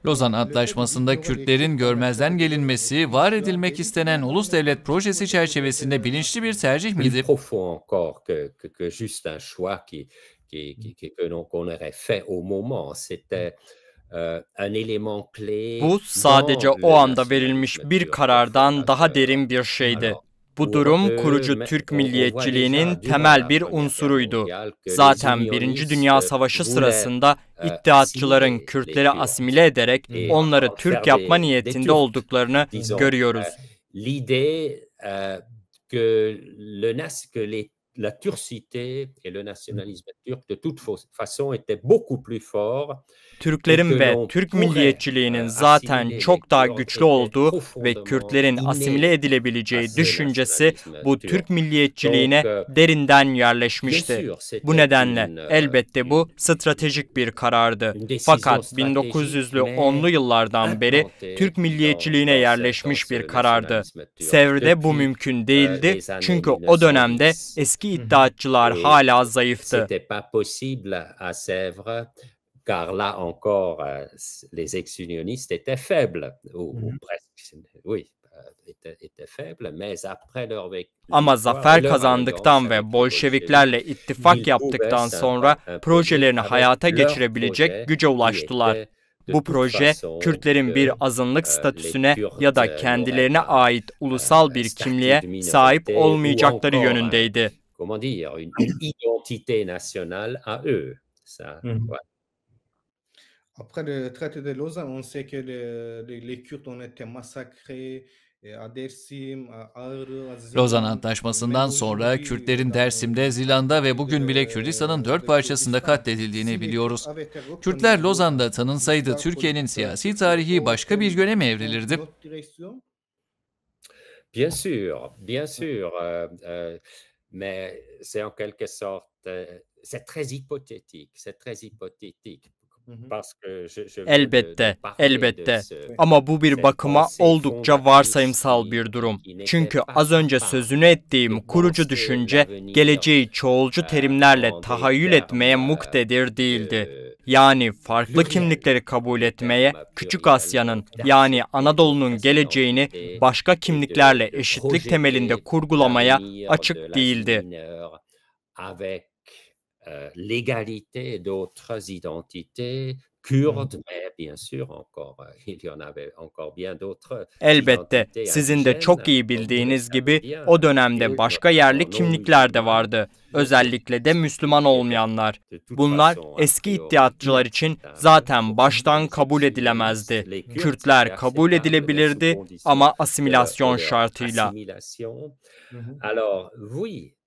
Lozan Antlaşması'nda Kürtlerin görmezden gelinmesi, var edilmek istenen ulus devlet projesi çerçevesinde bilinçli bir tercih plus miydi? profond encore que juste un choix qu'on aurait fait au moment. C'était un élément clé Bu sadece dans o le anda verilmiş nationalisme bir turc karardan daha fondateur. derin bir şeydi. Alors, Bu pour durum eux, kurucu Türk on voit milliyetçiliğinin déjà durant temel la bir Première Guerre unsuruydu. mondiale que les Zaten Birinci Dünya unionistes Savaşı voulaient sırasında İttihatçıların assimiler les Kürtleri Kurdes asimile ederek et onları en Türk faire yapma des niyetinde Turcs, olduklarını disons. görüyoruz. L'idée que la turcité et le nationalisme turc de toute façon étaient beaucoup plus forts. Türklerin ve Türk milliyetçiliğinin zaten çok daha güçlü olduğu ve Kürtlerin asimile edilebileceği düşüncesi bu Türk milliyetçiliğine derinden yerleşmişti. Bu nedenle elbette bu stratejik bir karardı. Fakat 1900'lü 10'lu yıllardan beri Türk milliyetçiliğine yerleşmiş bir karardı. Sevr'de bu mümkün değildi çünkü o dönemde eski iddiatçılar hala zayıftı. Car là encore, les ex-unionistes étaient faibles, ou presque, oui, étaient faibles, mais après leur Ama zafer kazandıktan ve Bolşeviklerle ittifak yaptıktan sonra projelerini hayata geçirebilecek güce ulaştılar. Bu proje, Kürtlerin bir azınlık statüsüne ya da kendilerine ait ulusal bir kimliğe sahip olmayacakları yönündeydi. Comment dire, une identité nationale à eux. Ça, ouais. Après le traité de Lausanne, on sait que les Kurdes ont été massacrés à Dersim, à Ağrı, à Zilan. Lozan Antlaşması'ndan sonra Kürtlerin Dersim'de, Zilan'da ve bugün bile Kürdistan'ın 4 parçasında katledildiğini biliyoruz. Kürtler Lozan'da tanınsaydı Türkiye'nin siyasi tarihi başka bir yöne mi evrilirdi? Bien sûr, bien sûr. Mais c'est en quelque sorte, c'est très hypothétique, c'est très hypothétique. Elbette. Ama bu bir bakıma oldukça varsayımsal bir durum. Çünkü az önce sözünü ettiğim kurucu düşünce, geleceği çoğulcu terimlerle tahayyül etmeye muktedir değildi. Yani farklı kimlikleri kabul etmeye, Küçük Asya'nın yani Anadolu'nun geleceğini başka kimliklerle eşitlik temelinde kurgulamaya açık değildi. L'égalité d'autres identités kurdes, mais bien sûr il y en avait encore bien d'autres. Elbette, sizin de çok iyi bildiğiniz gibi o dönemde başka yerli kimlikler de vardı. Özellikle de Müslüman olmayanlar. Bunlar eski iddiatçılar için zaten baştan kabul edilemezdi. Kürtler kabul edilebilirdi ama asimilasyon şartıyla. Alors, oui.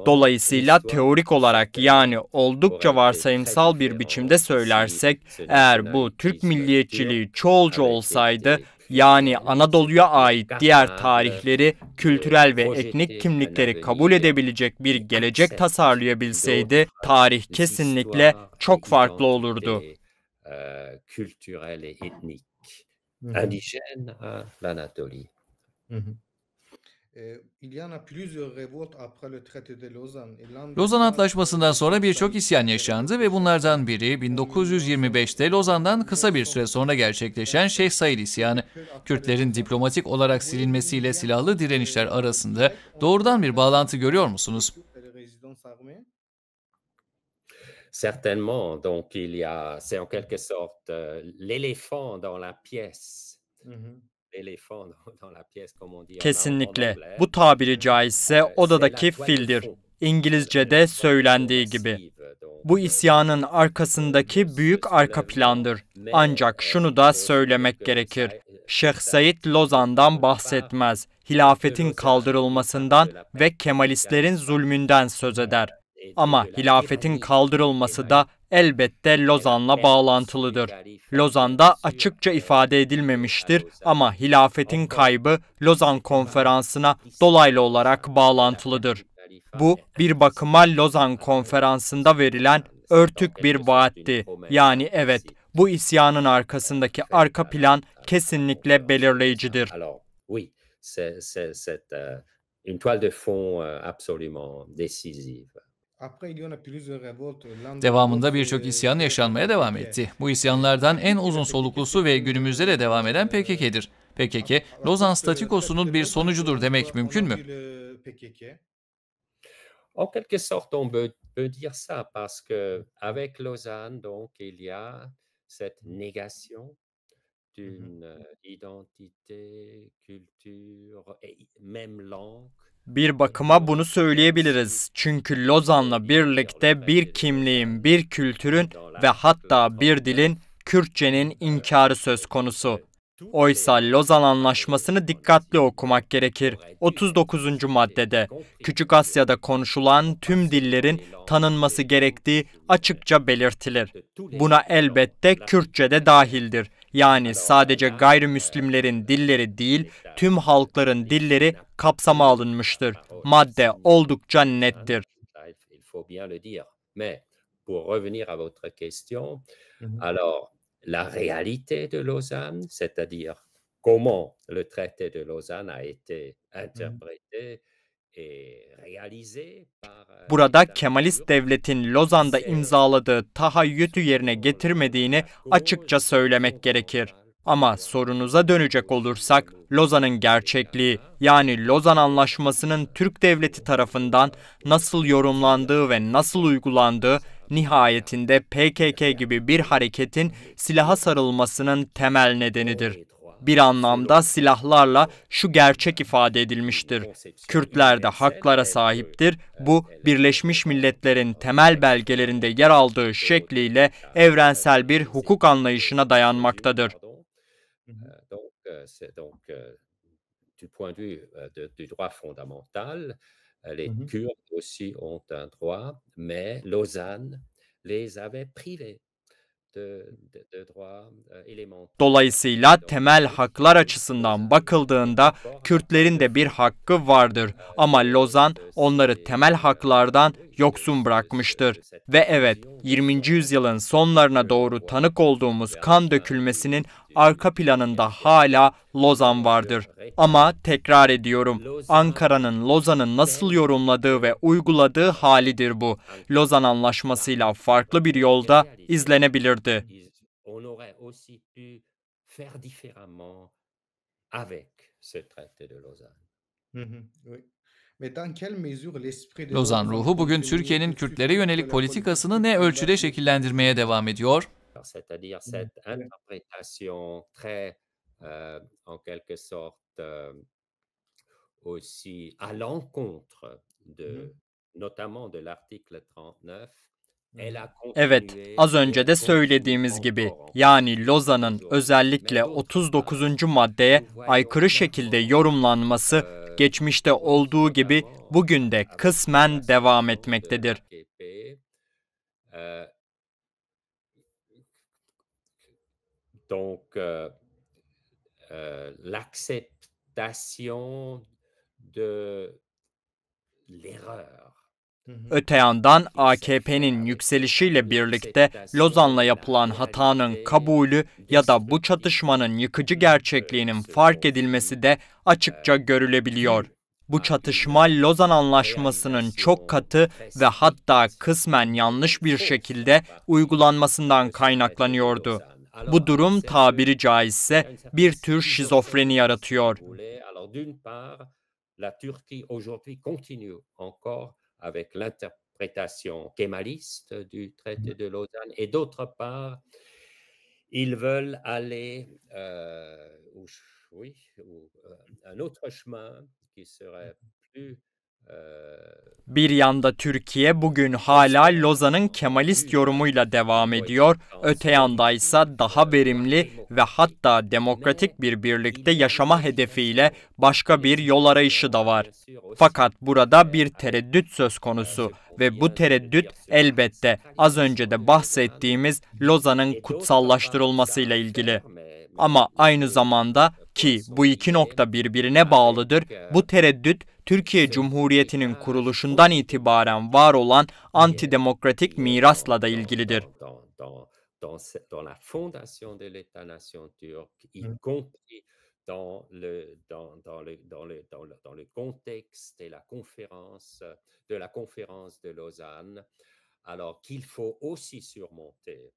Dolayısıyla teorik olarak yani oldukça varsayımsal bir biçimde söylersek, eğer bu Türk milliyetçiliği çoğulcu olsaydı, yani Anadolu'ya ait diğer tarihleri, kültürel ve etnik kimlikleri kabul edebilecek bir gelecek tasarlayabilseydi, tarih kesinlikle çok farklı olurdu. Kültürel et etnik, indigène à l'Anatolie. Lozan Antlaşması'ndan sonra birçok isyan yaşandı ve bunlardan biri 1925'te Lozan'dan kısa bir süre sonra gerçekleşen Şeyh Said isyanı. Kürtlerin diplomatik olarak silinmesiyle silahlı direnişler arasında doğrudan bir bağlantı görüyor musunuz? Certainement, donc c'est en quelque sorte l'éléphant dans la pièce. Kesinlikle. Bu tabiri caizse odadaki fildir. İngilizce'de söylendiği gibi. Bu isyanın arkasındaki büyük arka plandır. Ancak şunu da söylemek gerekir. Şeyh Said Lozan'dan bahsetmez. Hilafetin kaldırılmasından ve Kemalistlerin zulmünden söz eder. Ama hilafetin kaldırılması da elbette Lozan'la bağlantılıdır. Lozan'da açıkça ifade edilmemiştir ama hilafetin kaybı Lozan Konferansı'na dolaylı olarak bağlantılıdır. Bu bir bakıma Lozan Konferansı'nda verilen örtük bir vaatti. Yani evet, bu isyanın arkasındaki arka plan kesinlikle belirleyicidir. Oui, c'est une toile de fond absolument décisive. Après, il y en a plusieurs révoltes l'un dans Devamında l'autre, birçok isyan c'est le yaşanmaya devam PKK. etti. Bu isyanlardan en uzun soluklusu ve günümüzde de devam eden PKK'dir. PKK, Lozan Après le traité statükosunun de bir Lausanne, sonucudur demek on mümkün a mü? vu le PKK. En quelque sorte, on peut dire ça parce que avec Lausanne, donc, il y a cette négation Hı hı. d'une identité, culture et même langue. Bir bakıma bunu söyleyebiliriz. Çünkü Lozan'la birlikte bir kimliğin, bir kültürün ve hatta bir dilin, Kürtçenin inkarı söz konusu. Oysa Lozan Anlaşması'nı dikkatli okumak gerekir. 39. maddede Küçük Asya'da konuşulan tüm dillerin tanınması gerektiği açıkça belirtilir. Buna elbette Kürtçe de dahildir. Yani sadece gayrimüslimlerin dilleri değil, tüm halkların dilleri kapsama alınmıştır. Madde oldukça nettir. Il faut bien le dire. Mais pour revenir à votre question, Hı hı. alors la réalité de Lausanne, c'est-à-dire comment le traité de Lausanne a été interprété et réalisé par Burada l'État Kemalist turc, devletin Lozan'da imzaladığı tahayyütü yerine getirmediğini açıkça söylemek gerekir. Ama sorunuza dönecek olursak, Lozan'ın gerçekliği, yani Lozan Anlaşması'nın Türk devleti tarafından nasıl yorumlandığı ve nasıl uygulandığı, nihayetinde PKK gibi bir hareketin silaha sarılmasının temel nedenidir. Bir anlamda silahlarla şu gerçek ifade edilmiştir: Kürtler de haklara sahiptir. Bu, Birleşmiş Milletler'in temel belgelerinde yer aldığı şekliyle evrensel bir hukuk anlayışına dayanmaktadır. Hı hı. Donc, c'est donc du point de vue du droit fondamental, les Hı hı. Kurdes aussi ont un droit, mais Lausanne les avait privés de droits élémentaires. Dolayısıyla temel haklar açısından bakıldığında Kürtlerin de bir hakkı vardır. Ama Lozan onları temel haklardan yoksun bırakmıştır. Ve evet, 20. yüzyılın sonlarına doğru tanık olduğumuz kan dökülmesinin arka planında hala Lozan vardır. Ama tekrar ediyorum, Ankara'nın Lozan'ı nasıl yorumladığı ve uyguladığı halidir bu. Lozan Anlaşması'yla farklı bir yolda izlenebilirdi. On aurait aussi pu faire différemment avec ce traité de Lausanne. Hı hı. Oui. Mais dans quelle mesure l'esprit de Lozan Lausanne ruhu bugün continue Türkiye'nin de Kürtlere soutenir yönelik la politikasını politique ne de ölçüde şekillendirmeye devam ediyor? C'est-à-dire Mmh. cette Ouais. interprétation très, en quelque sorte, aussi à l'encontre Hı hı. notamment de l'article 39, Hı elle hı. a Evet, continué az et önce elle de continue söylediğimiz gibi, encore en yani partie Lozan'ın aujourd'hui. özellikle Mais d'autre 39. part, maddeye nous voyons aykırı şekilde clairement, yorumlanması geçmişte olduğu gibi bugün de kısmen devam etmektedir. Euh, donc, l'acceptation de l'erreur. Hı hı. Öte yandan AKP'nin yükselişiyle birlikte Lozan'la yapılan hatanın kabulü ya da bu çatışmanın yıkıcı gerçekliğinin fark edilmesi de açıkça görülebiliyor. Bu çatışma Lozan Anlaşması'nın çok katı ve hatta kısmen yanlış bir şekilde uygulanmasından kaynaklanıyordu. Bu durum tabiri caizse bir tür şizofreni yaratıyor. Alors d'une part, la Turquie aujourd'hui continue encore avec l'interprétation kémaliste du traité de Lausanne et d'autre part, ils veulent aller un autre chemin qui serait plus Bir yanda Türkiye bugün hala Lozan'ın Kemalist yorumuyla devam ediyor, öte yandaysa daha verimli ve hatta demokratik bir birlikte yaşama hedefiyle başka bir yol arayışı da var. Fakat burada bir tereddüt söz konusu ve bu tereddüt elbette az önce de bahsettiğimiz Lozan'ın kutsallaştırılmasıyla ilgili. Ama aynı zamanda ki bu iki nokta birbirine bağlıdır, bu tereddüt Türkiye Cumhuriyeti'nin kuruluşundan itibaren var olan antidemokratik mirasla da ilgilidir. Dans la fondation de l'État-nation turc, y Mmh. compris dans le contexte et la conférence de Lausanne, alors qu'il faut aussi surmonter.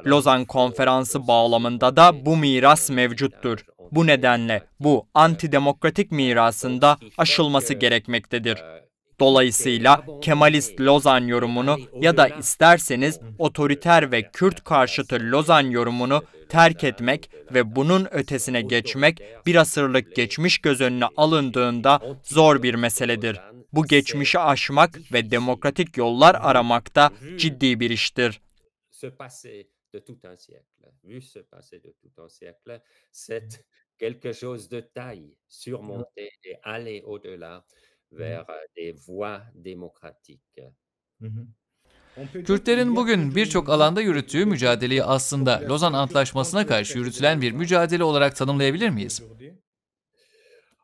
Lozan Konferansı bağlamında da bu miras mevcuttur. Bu nedenle bu antidemokratik mirasın da aşılması gerekmektedir. Dolayısıyla Kemalist Lozan yorumunu ya da isterseniz otoriter ve Kürt karşıtı Lozan yorumunu terk etmek ve bunun ötesine geçmek bir asırlık geçmiş göz önüne alındığında zor bir meseledir. Bu geçmişi aşmak ve demokratik yollar aramak da ciddi bir iştir. De tout un siècle, vu se passer de tout un siècle, c'est quelque chose de taille, surmonter et aller au-delà vers des voies démocratiques. Kürtlerin bugün birçok alanda yürüttüğü mücadeleyi aslında Lozan Antlaşması'na karşı yürütülen bir mücadele olarak tanımlayabilir miyiz?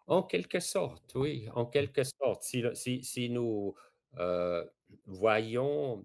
En quelque sorte, oui, en quelque sorte. Si nous voyons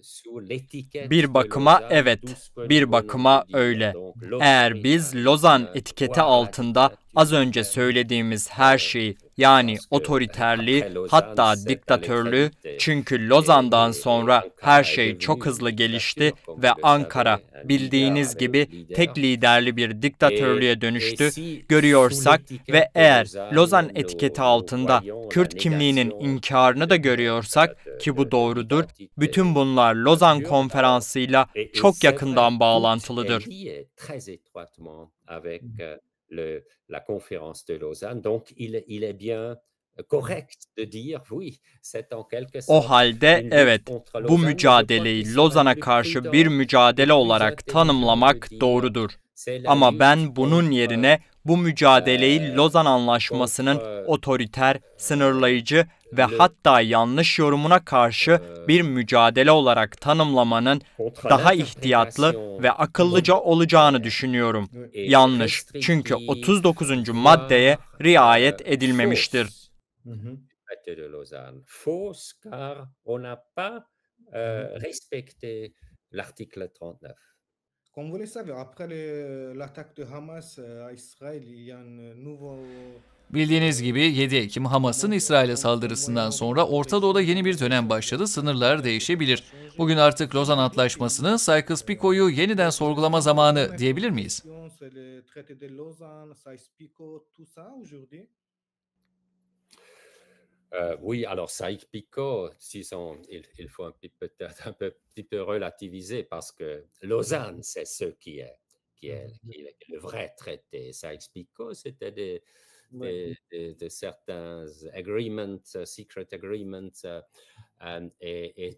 sous l'étiquette Bir bakıma evet, bir bakıma öyle. Eğer biz Lozan etiketi altında az önce söylediğimiz her şeyi, yani otoriterliği, hatta diktatörlüğü, çünkü Lozan'dan sonra her şey çok hızlı gelişti ve Ankara bildiğiniz gibi tek liderli bir diktatörlüğe dönüştü, görüyorsak ve eğer Lozan etiketi altında Kürt kimliğinin inkarını da görüyorsak, ki bu doğrudur, bütün bunlar Lozan Konferansı'yla çok yakından bağlantılıdır. La conférence de Lausanne. Donc, il est bien correct de dire, oui, c'est en quelque sorte. O halde evet, bu mücadeleyi Lozan'a karşı bir mücadele olarak tanımlamak doğrudur. Ama ben bunun yerine bu mücadeleyi Lozan Anlaşması'nın otoriter, sınırlayıcı ve hatta yanlış yorumuna karşı bir mücadele olarak tanımlamanın daha ihtiyatlı ve akıllıca olacağını düşünüyorum. Yanlış, çünkü 39. maddeye riayet edilmemiştir. Fausse car on n'a pas respecté l'article 39. Comme vous le savez, après l'attaque de Hamas à Israël, il y a un nouveau... Bildiğiniz gibi 7 Ekim Hamas'ın İsrail'e saldırısından sonra Orta Doğu'da yeni bir dönem başladı. Sınırlar değişebilir. Bugün artık Lozan Antlaşması'nı, Sykes-Picot'u yeniden sorgulama zamanı diyebilir miyiz? Oui, alors Sykes-Picot, il faut peut-être un petit peu relativiser parce que Lausanne, c'est ce qui est le vrai traité. Sykes-Picot, c'était de certains agreements, secret agreements,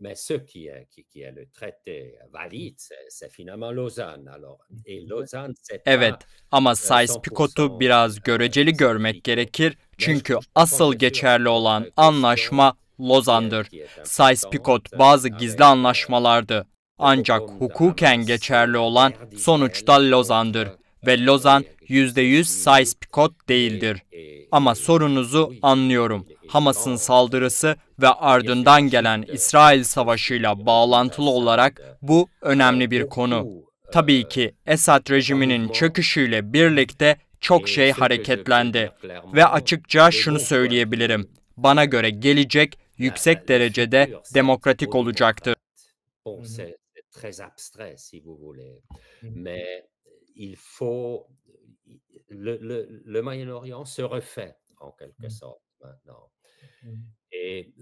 mais ce qui est le traité valide, c'est finalement Lausanne. Alors, et Lausanne, c'est Evet, ama Sykes-Picot'u biraz göreceli görmek gerekir. Çünkü asıl geçerli olan anlaşma Lozan'dır. Sykes-Picot bazı gizli anlaşmalardı. Ancak hukuken geçerli olan sonuçta Lozan'dır. Ve Lozan %100 Sykes-Picot değildir. Ama sorunuzu anlıyorum. Hamas'ın saldırısı ve ardından gelen İsrail Savaşı'yla bağlantılı olarak bu önemli bir konu. Tabii ki Esad rejiminin çöküşüyle birlikte çok şey hareketlendi. Ve açıkça şunu söyleyebilirim. Bana göre gelecek yüksek derecede demokratik olacaktır. C'est très abstrait, si vous voulez. Mais il faut... Le Moyen-Orient se refait, en quelque sorte, maintenant. Et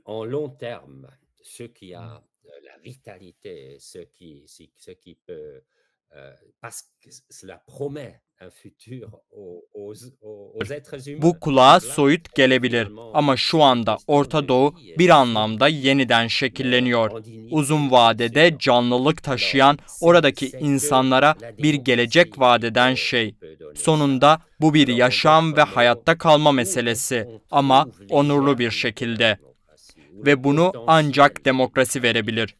en long terme, ce qui a la vitalité, ce qui peut... parce que cela promet un futur aux êtres humains. Bu kulağa soyut gelebilir ama şu anda Orta Doğu bir anlamda yeniden şekilleniyor. Uzun vadede canlılık taşıyan, oradaki insanlara bir gelecek vaat eden şey. Sonunda bu bir yaşam ve hayatta kalma meselesi ama onurlu bir şekilde. Ve bunu ancak demokrasi verebilir.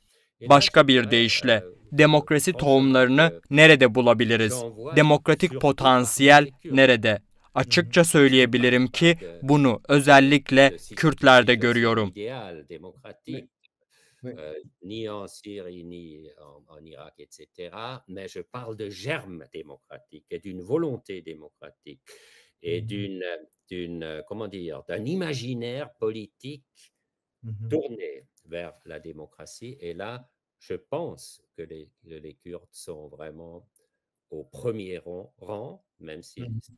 Başka bir deyişle, demokrasi tohumlarını nerede bulabiliriz? Demokratik potansiyel nerede? Açıkça söyleyebilirim ki bunu özellikle Kürtlerde görüyorum. Oui. ni en Syrie, ni en Irak, etc. Mais je parle de germe démocratique et d'une volonté démocratique et Mhm. comment dire, d'un imaginaire politique Mhm. tourné vers la démocratie. Et là, je pense que les Kurdes sont vraiment au premier rang, même s'ils Mhm. sont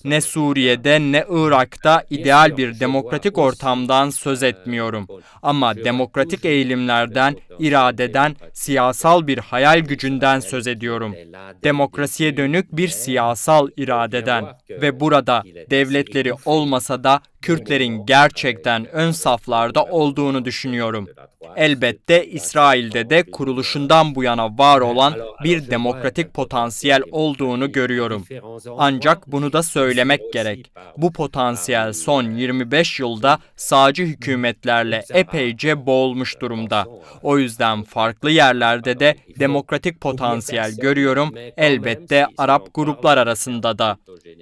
Ne sans résultat. Suriye'de ne Irak'ta Bien ideal sûr, bir je vois demokratik aussi, ortamdan söz etmiyorum. bon, je Ama vois demokratik toujours le eğilimlerden, potentiel iradeden, démocratique siyasal bir hayal en gücünden Israël söz qui ediyorum. était là dès le Demokrasiye début, dönük bir mais siyasal il faut bien iradeden voir ve burada qu'il est assez devletleri étouffé olmasa da au Kürtlerin moment gerçekten ön avec le saflarda olduğunu gouvernement düşünüyorum. de la droite Elbette depuis 25 İsrail'de ans, de plus ou moins. kuruluşundan bu yana var olan Alors bir je vois un demokratik potentiel potansiyel olduğunu démocratique à görüyorum. différents endroits Ancak bunu da qui sert söylemek aussi gerek. Bu potansiyel son 25 yılda sağcı hükümetlerle epeyce boğulmuş durumda. O yüzden farklı yerlerde de demokratik potansiyel görüyorum, elbette Arap gruplar arasında da.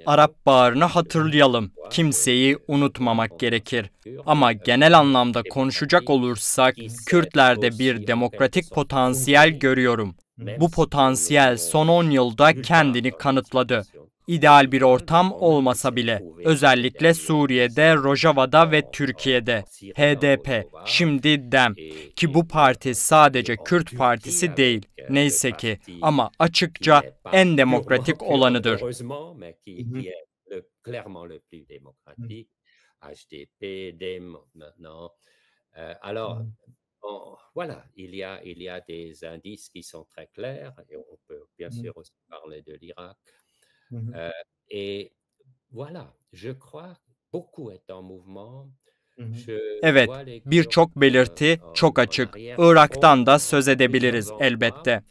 Arap Baharı'nı hatırlayalım. Kimseyi unutmamak gerekir. Ama genel anlamda konuşacak olursak, Kürtlerde bir demokratik potansiyel görüyorum. Bu potansiyel son 10 yılda kendini kanıtladı. İdeal bir ortam olmasa bile, özellikle Suriye'de, Rojava'da ve Türkiye'de. HDP, şimdi DEM, ki bu parti sadece Kürt partisi değil, neyse ki, ama açıkça en demokratik olanıdır. Mhm. Clairement le plus démocratique, HDP, DEM maintenant. Alors, Mhm. voilà, il y a des indices qui sont très clairs et on peut bien Mhm. sûr aussi parler de l'Irak. Mhm. Et voilà, je crois beaucoup est en mouvement. Mhm. Je Evet, vois les Kurdes birçok belirti çok en açık. arrière-front Irak'tan da dans söz edebiliriz plusieurs endroits. elbette.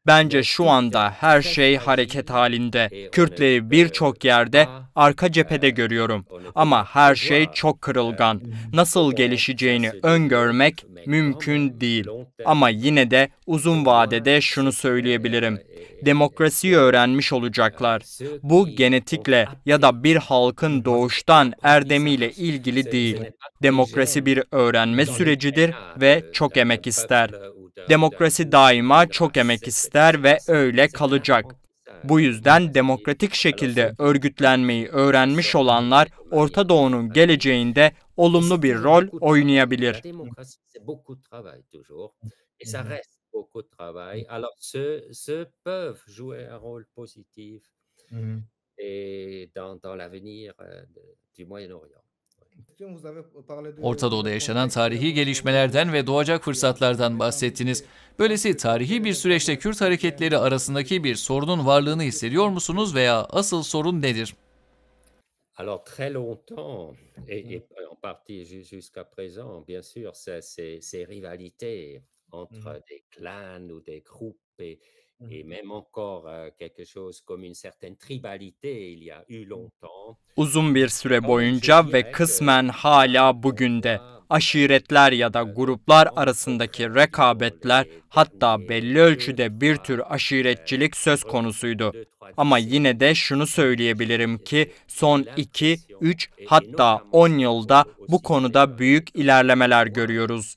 Bence Mais şu tout anda est her très şey hareket fragile halinde. et on ne Kürtleri peut birçok yerde pas, arka cephede görüyorum. on ne peut Ama pas her şey prévoir çok kırılgan. Mhm. Nasıl comment ça gelişeceğini se öngörmek développe, mais quand mümkün même, değil. long Ama terme, yine de uzun pour moi, vadede şunu c'est clair söyleyebilirim. et Demokrasiyi que öğrenmiş olacaklar. ceux Bu qui ont genetikle ya da bir halkın doğuştan erdemiyle ilgili değil. Demokrasi bir öğrenme sürecidir ve çok emek ister. Demokrasi daima çok emek ister ve öyle kalacak. Bu yüzden demokratik şekilde örgütlenmeyi öğrenmiş olanlar Orta Doğu'nun geleceğinde olumlu bir rol oynayabilir. La démocratie, c'est beaucoup de travail toujours et ça Mhm. reste beaucoup de travail. Alors ceux peuvent jouer un rôle positif Mhm. et dans l'avenir, du Moyen-Orient. Vous avez parlé Orta de Doğu'da le yaşanan contexte de tarihi l'évolution gelişmelerden ve géopolitique doğacak qui a fırsatlardan mené bahsettiniz. dans Böylesi tarihi bir süreçte Kürt hareketleri arasındaki bir sorunun varlığını hissediyor musunuz veya asıl sorun nedir? Alors très longtemps et en partie jusqu'à présent, bien sûr, ces rivalités entre des clans ou des groupes et même encore, quelque chose comme une certaine tribalité il y a eu longtemps. Uzun bir Mais süre quand même, je boyunca ve dirais kısmen que là, hala on bugün de voit, aşiretler ya da de gruplar prendre arasındaki très rapidement rekabetler, les hatta derniers belli 2, ölçüde bir 3, tür aşiretçilik söz konusuydu. 2-3 Ama décennies. yine de şunu söyleyebilirim ki son 2, 3 Et hatta notamment 10 au yılda niveau bu aussi des konuda büyük ilerlemeler görüyoruz.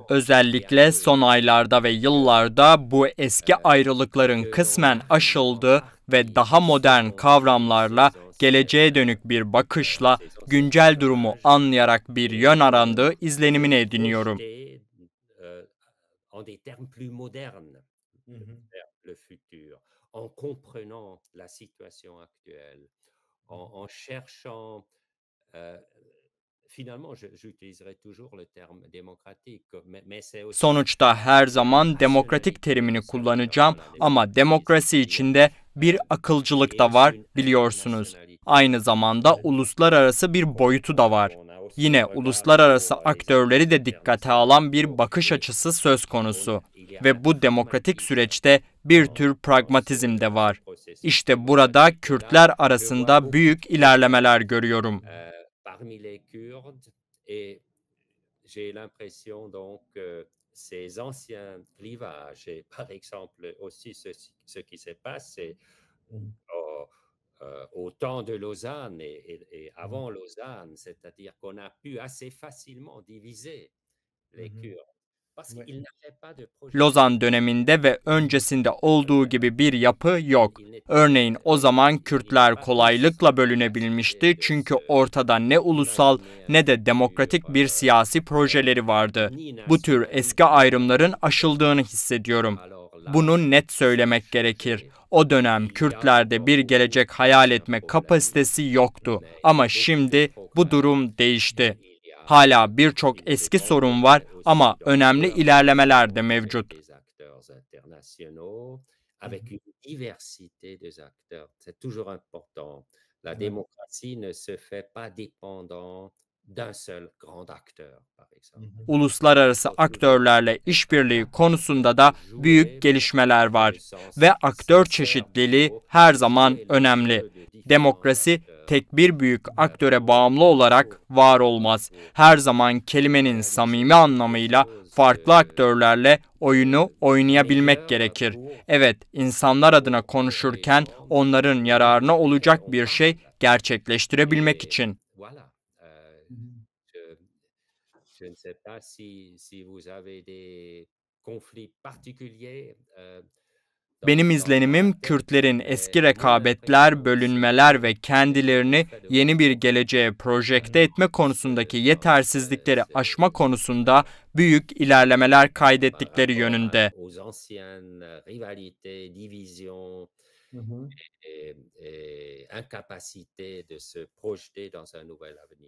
Özellikle son aylarda ve yıllarda bu eski ayrılıkların kısmen aşıldığı ve daha modern kavramlarla, geleceğe dönük bir bakışla, güncel durumu anlayarak bir yön arandığı izlenimini ediniyorum. En des termes plus modernes vers le futur, en comprenant la situation actuelle, en cherchant, euh, finalement, j'utiliserai toujours le terme démocratique, mais c'est aussi Sonuçta her zaman demokratik terimini kullanacağım ama demokrasi içinde bir akılcılık da var, biliyorsunuz. Aynı zamanda uluslararası bir boyutu da var. Yine uluslararası aktörleri de dikkate alan bir bakış açısı söz konusu ve bu demokratik süreçte bir tür pragmatizm de var. İşte burada Kürtler arasında büyük ilerlemeler görüyorum. Parmi les Kurdes et j'ai l'impression donc que ces anciens clivages et par exemple aussi ce qui se passe c'est au temps de Lausanne et avant Lausanne, c'est-à-dire qu'on a pu assez facilement diviser les Kurdes Lozan döneminde ve öncesinde olduğu gibi bir yapı yok. Örneğin o zaman Kürtler kolaylıkla bölünebilmişti çünkü ortada ne ulusal ne de demokratik bir siyasi projeleri vardı. Bu tür eski ayrımların aşıldığını hissediyorum. Bunu net söylemek gerekir. O dönem Kürtlerde bir gelecek hayal etme kapasitesi yoktu ama şimdi bu durum değişti. Hala birçok eski sorun var ama önemli ilerlemeler de mevcut. Avec une diversité des acteurs. C'est toujours important. La démocratie ne se fait pas dépendant d'un seul grand acteur, par exemple. Uluslararası aktörlerle işbirliği konusunda da büyük gelişmeler var ve aktör çeşitliliği her zaman önemli. Demokrasi tek bir büyük aktöre bağımlı olarak var olmaz. Her zaman kelimenin samimi anlamıyla farklı aktörlerle oyunu oynayabilmek gerekir. Evet, insanlar adına konuşurken onların yararına olacak bir şey gerçekleştirebilmek için. Je ne sais pas si vous avez des conflits particuliers. Benim izlenimim Kürtlerin eski rekabetler, bölünmeler ve kendilerini yeni bir geleceğe projekte etme konusundaki yetersizlikleri aşma konusunda büyük ilerlemeler kaydettikleri yönünde. Aux anciennes rivalités, divisions et incapacité de se projeter dans un nouvel avenir.